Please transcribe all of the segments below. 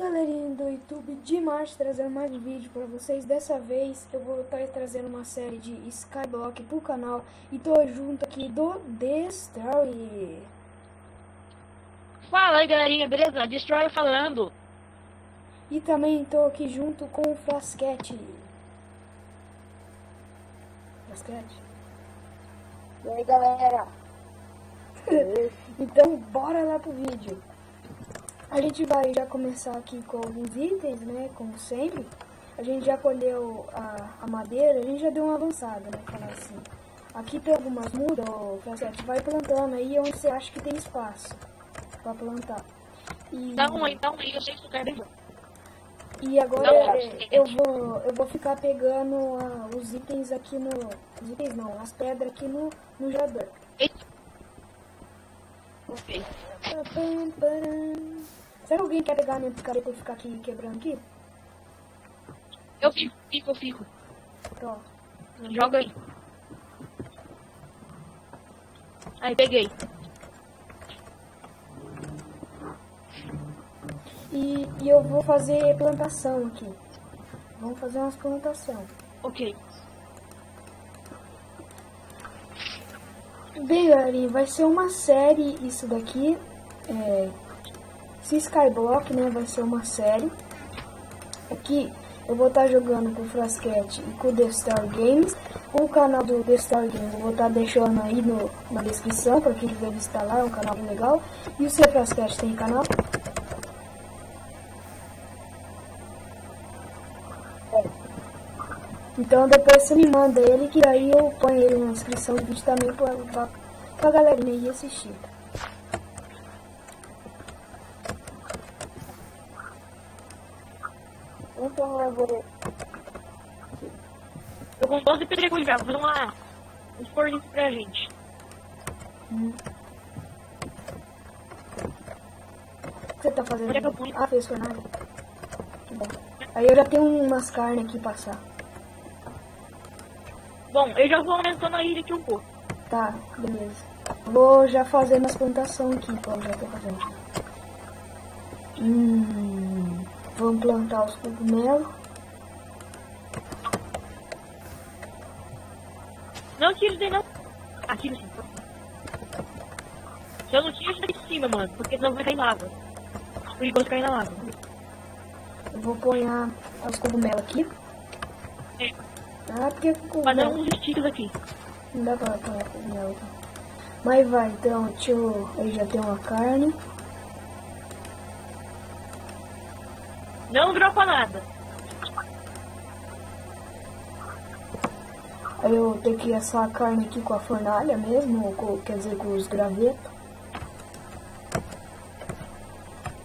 Galerinha do YouTube, Dimas trazendo mais um vídeo para vocês. Dessa vez eu vou estar trazendo uma série de Skyblock pro canal e tô junto aqui do Destroy. Fala aí galerinha, beleza? Destroy falando. E também tô aqui junto com o Frasquete. Frasquete? E aí galera? Então bora lá pro vídeo. A gente vai já começar aqui com alguns itens, né, como sempre. A gente já colheu a madeira, a gente já deu uma avançada, né, falar assim. Aqui tem algumas mudas, Frasquete, vai plantando aí onde você acha que tem espaço pra plantar. E... Dá um aí, eu sei que tu quer bem. E agora eu vou ficar pegando os itens aqui no... Os itens não, as pedras aqui no gerador. Ok. Será que alguém quer pegar a minha picareta pra eu ficar aqui quebrando aqui? Eu fico. Tó. Joga aí. Aí, peguei. E eu vou fazer plantação aqui. Vamos fazer umas plantações. Ok. Bem, galerinha, vai ser uma série isso daqui. Esse Skyblock, né, vai ser uma série. Aqui eu vou estar jogando com o Frasquete e com o Destroy Games. O canal do Destroy Games eu vou estar deixando aí na descrição para quem quiser visitar lá, é um canal bem legal. E o seu Frasquete tem canal? Então depois você me manda ele, que aí eu ponho ele na descrição do vídeo também pra galerinha ir assistir. Então eu vou... Eu com 12 pedregulhos já, vou fazer uns forninhos pra gente. O que você tá fazendo? Onde é que eu ponho? Ah, fez fornalha? Que bom. Aí eu já tenho umas carnes aqui passar. Bom, eu já vou aumentando a ilha aqui um pouco. Tá, beleza. Vou já fazer umas plantações aqui, como já tô fazendo. Vamos plantar os cogumelos. Não tira isso daí não. Ah, tira sim. Se eu não tiro isso daqui de cima, mano, porque senão vai cair lava. É perigoso cair na lava. Eu vou pôr os cogumelos aqui. Ah, porque Fazer uns sticks aqui. não dá pra pôr cogumelo aqui. Mas vai, então, aí já tem uma carne. Não dropa nada. Aí eu tenho que assar a carne aqui com a fornalha mesmo, ou quer dizer, com os gravetos.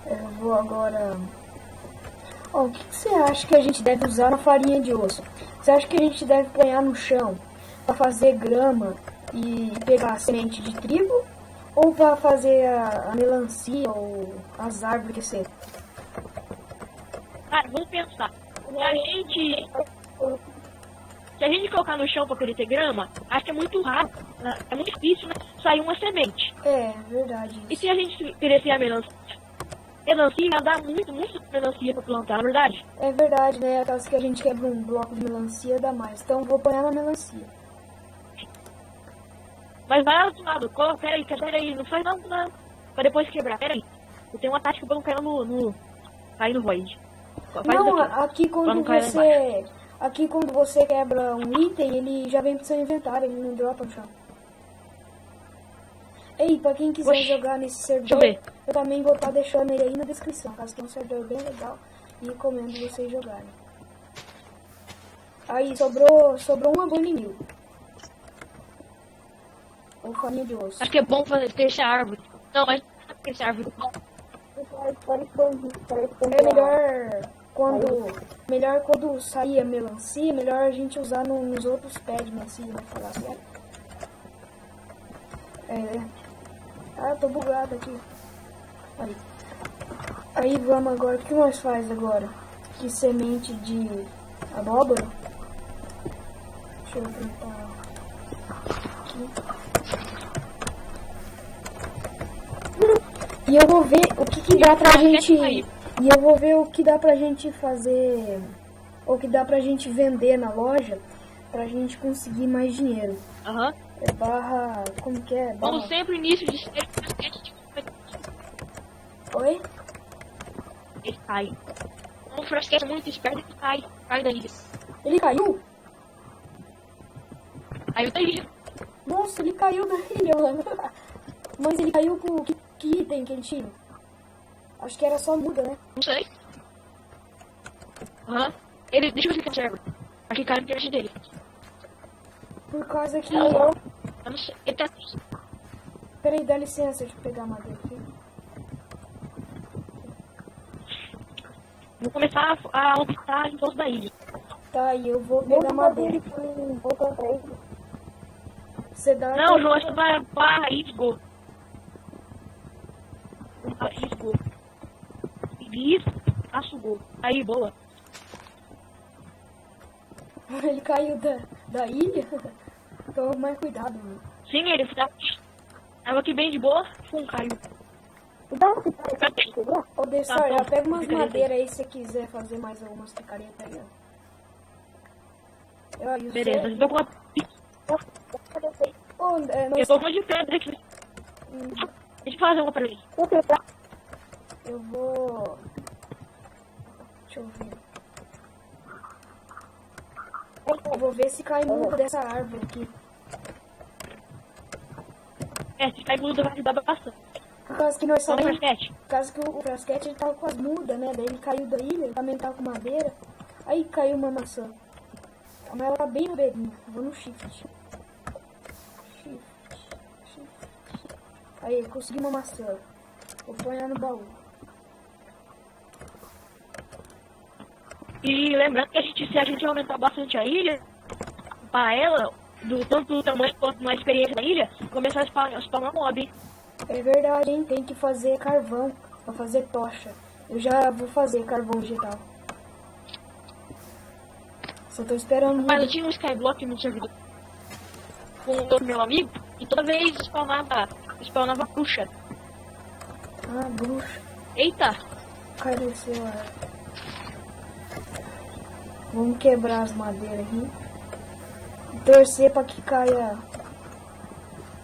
Eu vou agora... O que você acha que a gente deve usar na farinha de osso? Você acha que a gente deve apanhar no chão para fazer grama e pegar a semente de trigo? Ou para fazer a melancia ou as árvores que seja? Cara, vamos pensar. Se a gente colocar no chão pra poder ter grama, acho que é muito raro, né? É muito difícil, né, sair uma semente. É, verdade. E se a gente crescer a melancia dá muito melancia pra plantar, na verdade? É verdade, né? Caso que a gente quebra um bloco de melancia, dá mais. Então vou apanhar na melancia. Mas vai lá do outro lado, pera aí, não faz não, pra depois quebrar, pera aí. Eu tenho uma tática pra não cair cair no void. Faz Não, daqui, aqui quando você quebra um item, ele já vem pro seu inventário, ele não dropa no chão. Ei, pra quem quiser jogar nesse servidor, eu também vou estar deixando ele aí na descrição, caso que é um servidor bem legal e recomendo vocês jogarem. Aí, sobrou uma boa inimigo. Ou farinha de osso. acho que é bom ter essa árvore. Não, mas essa árvore. É melhor quando sair a melancia, melhor a gente usar nos outros pés de melancia, vai falar certo. Ah, tô bugado aqui. Aí vamos agora, o que nós faz agora? Que semente de abóbora. Deixa eu tentar aqui. E eu vou ver o que dá pra gente E eu vou ver o que dá pra gente fazer, ou o que dá pra gente vender na loja, pra gente conseguir mais dinheiro. Aham. É barra, como que é? Como Barra... sempre, início de série, Oi? ele cai. Um frasquete é muito esperto, ele cai da ilha. Ele caiu? Aí da ilha. Nossa, ele caiu da ilha, mano. Mas ele caiu com que item que ele tinha? Acho que era só muda, né? Não sei. Aham. Ele, deixa eu ver se ele conserva. Aqui cai no diante dele. Por causa que... Eu não sei. Ele tá... Peraí, dá licença, deixa eu pegar a madeira aqui. Vou começar a optar em todos da ilha. Tá, e eu vou pegar madeira. Voltou pra ele. Você dá... Não, João, acho que vai barra isgo. Isgo. Açugou. Aí, boa. Ele caiu da ilha? Toma mais cuidado, mano. Sim, ele tava aqui bem de boa. Caiu. Então, se tá quebrou? Ô, Dessar, Tá, já pronto. pega umas Picareta aí. madeiras aí se você quiser fazer mais algumas picaretas aí, ó. E o Beleza, seu- eu tô com uma... Ô, não Eu tô com uma de pedra aqui. Deixa eu fazer uma pra mim. Eu vou... Deixa eu ver. Eu vou ver se cai muito dessa árvore aqui. Se cai muda vai ajudar bastante. Por causa que nós Só sabemos... frasquete. Por causa que o frasquete ele tava com as mudas, né? Daí ele caiu da ilha, ele também tava com madeira. Aí caiu uma maçã. Mas ela tá bem na beirinha. Vou no shift. Shift. Aí, consegui uma maçã. Vou pôr ela no baú. E lembrando que se a gente aumentar bastante a ilha, para ela, tanto do tamanho quanto na experiência da ilha, começar a spawnar mob, hein? É verdade, hein? Tem que fazer carvão pra fazer tocha. Eu já vou fazer carvão vegetal. Só tô esperando Mas eu muito. tinha um skyblock no servidor com o outro meu amigo, e toda vez spawnava bruxa. Ah, bruxa. Eita! Cadê o celular? Vamos quebrar as madeiras aqui. E torcer pra que caia.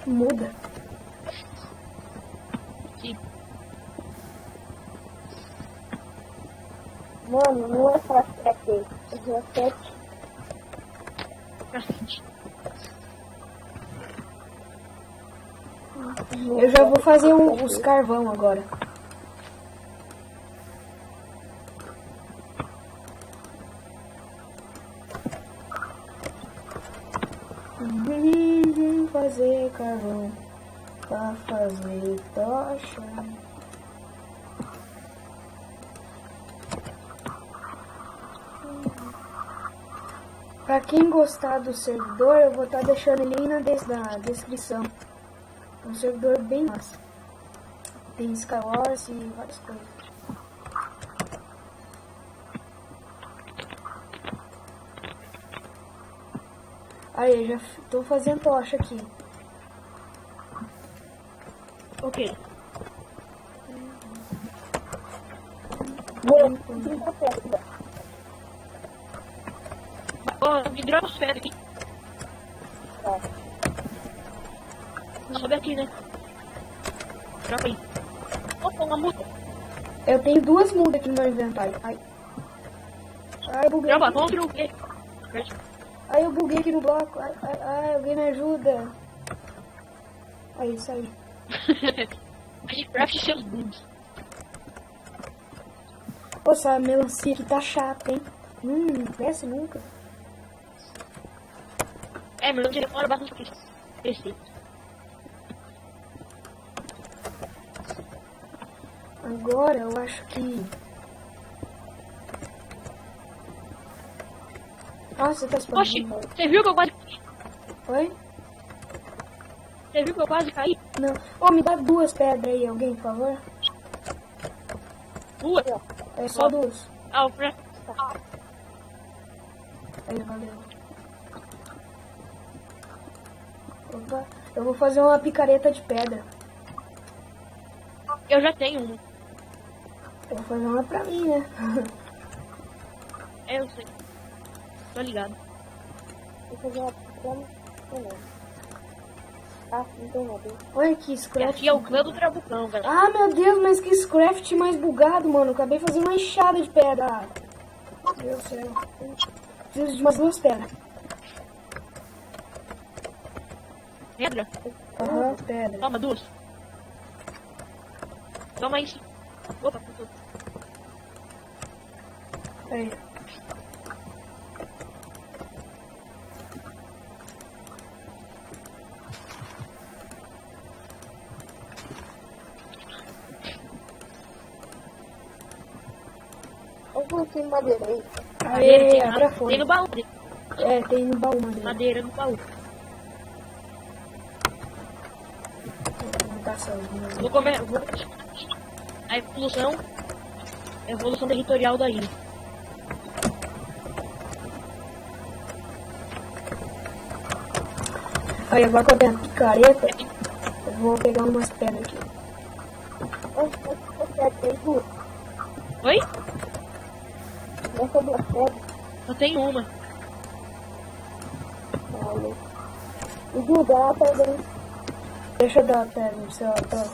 Muda. Sim. Mano, não é frasquete. É frasquete. Bastante. Eu já vou fazer os carvão agora. Fazer carvão pra fazer tocha. Pra quem gostar do servidor, eu vou estar deixando ele aí na descrição. É um servidor bem massa. Tem Skywars e várias coisas. Aí, já tô fazendo tocha aqui. Ok. Me droga os ferros aqui. Sobe aqui, né? Droga aí. Opa, uma multa. Eu tenho duas mudas aqui no meu inventário. Ai. Ai, buguei. Droga, aqui. contra o quê? Ai, eu buguei aqui no bloco. Ai, alguém me ajuda. Aí, saí. Minecraft e seus bugs. Pô, essa melancia aqui tá chata, hein? Não cresce nunca. Mas não demora bastante pra crescer. Agora eu acho que... Nossa, tá Oxi, explodindo. você viu que eu quase... Oi? Você viu que eu quase caí? Não. Ô, me dá duas pedras aí, alguém, por favor. Duas. É só Ó. duas. Ah, o Fran... Aí, valeu. Opa, eu vou fazer uma picareta de pedra. Eu já tenho um. Vou fazer uma pra mim, né? É, eu sei. Tô ligado. Vou fazer uma plana também. Ah, não tem nada. Olha aqui, Esse Scraft. aqui é o clã do Trabucão, velho. Ah, meu Deus, mas que Scraft mais bugado, mano. Eu acabei de fazer uma enxada de pedra. Ah, meu Deus do céu. Preciso de umas 2 pedras. Pedra? Aham, pedra. Toma 2. Toma isso. Opa, putou. Aí. Eu vou ter madeira aí. Madeira, Aê, agora foi. tem no baú. É, tem no baú madeira. Madeira no baú. Vou botar sozinho. Vou comer. A evolução territorial da ilha. Aí, agora que eu tenho a picareta, eu vou pegar umas pedras aqui. Essa tem duas. Oi? Essa duas pedras. Só tem uma. Olha. E Duda, ela tá dando. Deixa eu dar a pedra no seu autor.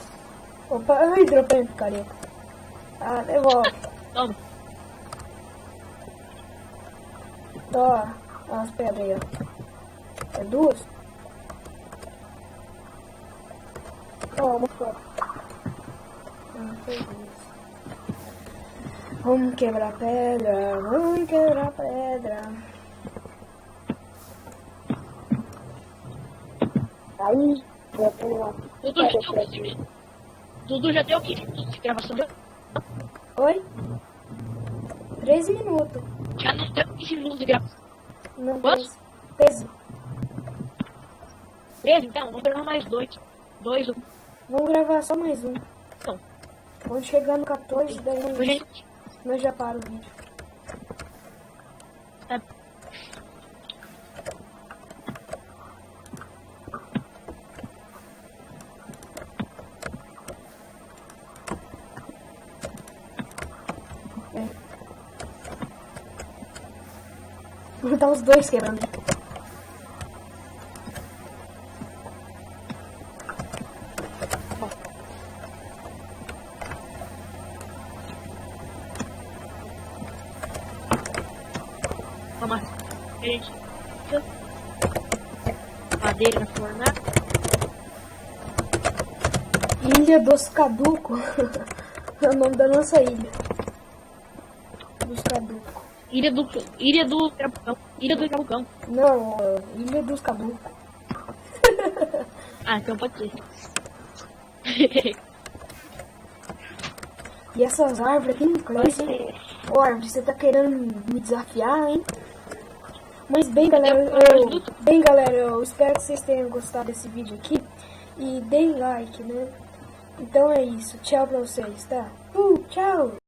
Opa, ai, dropei a picareta. Ah, devolve. Toma. Ó, as pedras aí, ó. É 2? Toma, só. Foi isso. Vamos quebrar pedra, vamos quebrar pedra. Aí, eu tenho uma. Tudo já deu o quê? Gravação já. Oi? 13 minutos. Já não deu 15 minutos de gravação. Não, Quantos? 13. 13, então, vamos gravar mais 2. 2, 1. Vamos gravar só mais um. Então, Quando chegar no 14, daí hoje nós já para o vídeo. tá. Vou dar os dois quebrando. Toma. Gente. Madeira na fornalha. Ilha dos Caducos. É o nome da nossa ilha. Dos Caducos. Ilha do Trabucão. Ilha do Trabucão. Não, Ilha dos Caducos. Ah, então pode ser. E essas árvores aqui não crescem. Ô, árvore, você tá querendo me desafiar, hein? Mas bem, galera, eu espero que vocês tenham gostado desse vídeo aqui. E deem like, né? Então é isso. Tchau pra vocês, tá? Tchau!